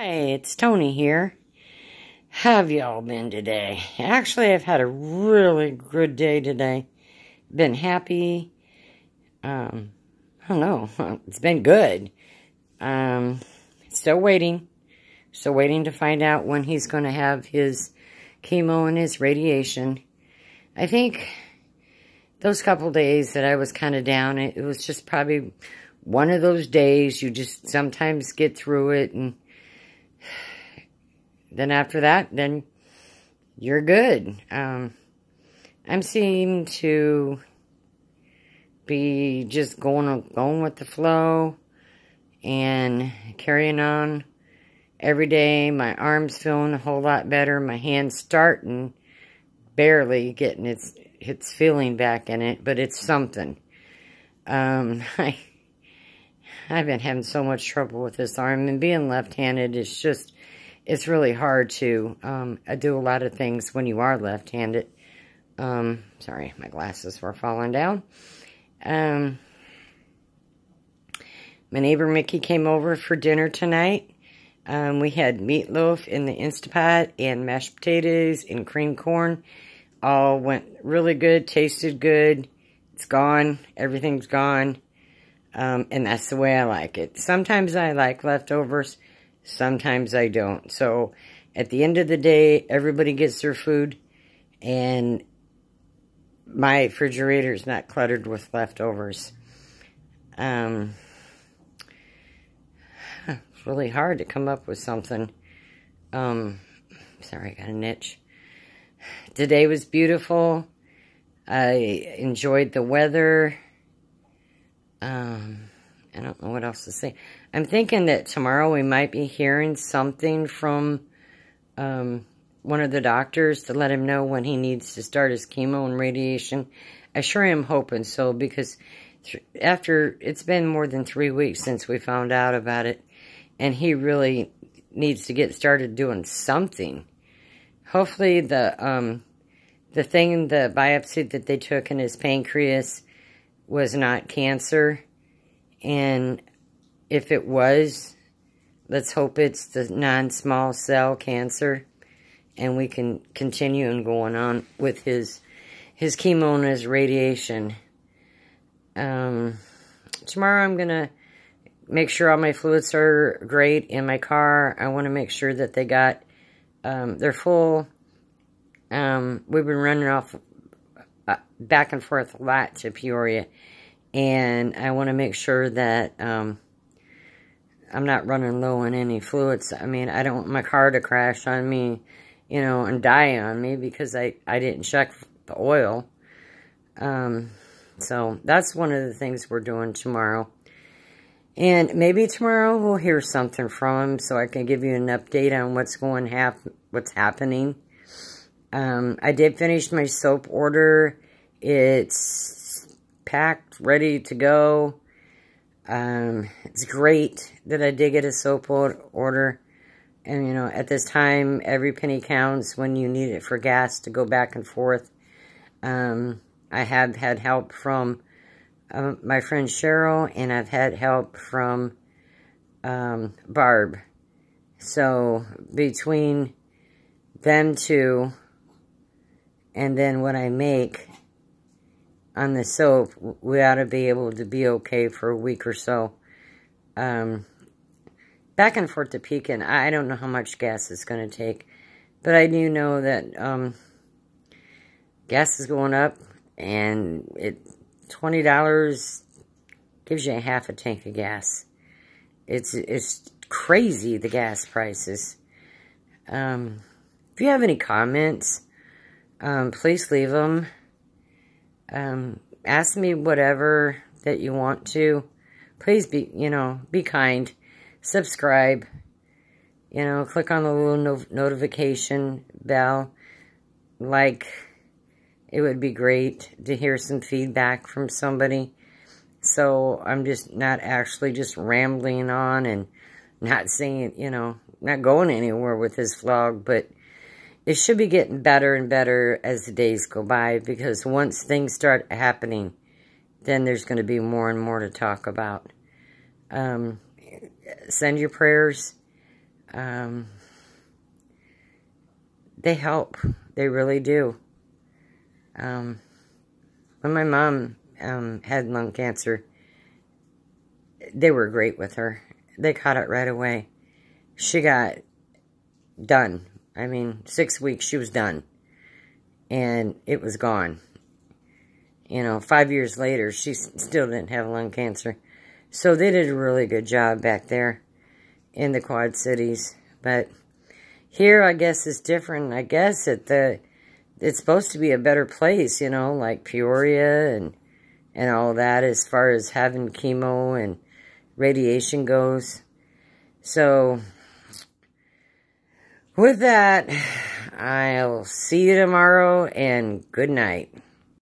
Hi, it's Tony here. Have y'all been today? Actually, I've had a really good day today. Been happy. I don't know. It's been good. Still waiting. Still waiting to find out when he's going to have his chemo and his radiation. I think those couple days that I was kind of down, it was just probably one of those days you just sometimes get through it, and then after that, then you're good. I'm seeming to be just going with the flow and carrying on every day. My arm's feeling a whole lot better. My hand's starting, barely getting its feeling back in it, but it's something. I've been having so much trouble with this arm, and being left-handed is just, it's really hard to do a lot of things when you are left-handed. Sorry, my glasses were falling down. My neighbor Mickey came over for dinner tonight. We had meatloaf in the Instapot and mashed potatoes and creamed corn. All went really good, tasted good. It's gone. Everything's gone. And that's the way I like it. Sometimes I like leftovers. Sometimes I don't. So at the end of the day, everybody gets their food. And my refrigerator is not cluttered with leftovers. It's really hard to come up with something. Sorry, I got an itch. Today was beautiful. I enjoyed the weather. I don't know what else to say. I'm thinking that tomorrow we might be hearing something from one of the doctors to let him know when he needs to start his chemo and radiation. I sure am hoping so, because after it's been more than 3 weeks since we found out about it, and he really needs to get started doing something. Hopefully the biopsy that they took in his pancreas was not cancer. And if it was, let's hope it's the non-small cell cancer, and we can continue and going on with his chemo and his radiation. Tomorrow I'm going to make sure all my fluids are great in my car. I want to make sure that they got, they're full. We've been running off back and forth a lot to Peoria. And I want to make sure that I'm not running low on any fluids. I mean, I don't want my car to crash on me, you know, and die on me because I didn't check the oil. So that's one of the things we're doing tomorrow. And maybe tomorrow we'll hear something from him so I can give you an update on what's happening. I did finish my soap order. It's packed, ready to go. It's great that I did get a soap order. And, you know, at this time, every penny counts when you need it for gas to go back and forth. I have had help from my friend Cheryl, and I've had help from Barb. So, between them two, and then what I make on the soap, we ought to be able to be okay for a week or so. Back and forth to Pekin, I don't know how much gas it's going to take. But I do know that gas is going up, and $20 gives you a half a tank of gas. It's crazy, the gas prices. If you have any comments, please leave them. Ask me whatever that you want to. Please be kind. Subscribe. Click on the little notification bell. It would be great to hear some feedback from somebody. So I'm just not actually just rambling on and not saying, not going anywhere with this vlog, but it should be getting better and better as the days go by, because once things start happening, then there's going to be more and more to talk about. Send your prayers. they help. They really do. When my mom had lung cancer, they were great with her. They caught it right away. She got done. I mean, 6 weeks, she was done. And it was gone. You know, 5 years later, she still didn't have lung cancer. So they did a really good job back there in the Quad Cities. But here, I guess, it's different. I guess it's supposed to be a better place, you know, like Peoria and all that as far as having chemo and radiation goes. So, with that, I'll see you tomorrow, and good night.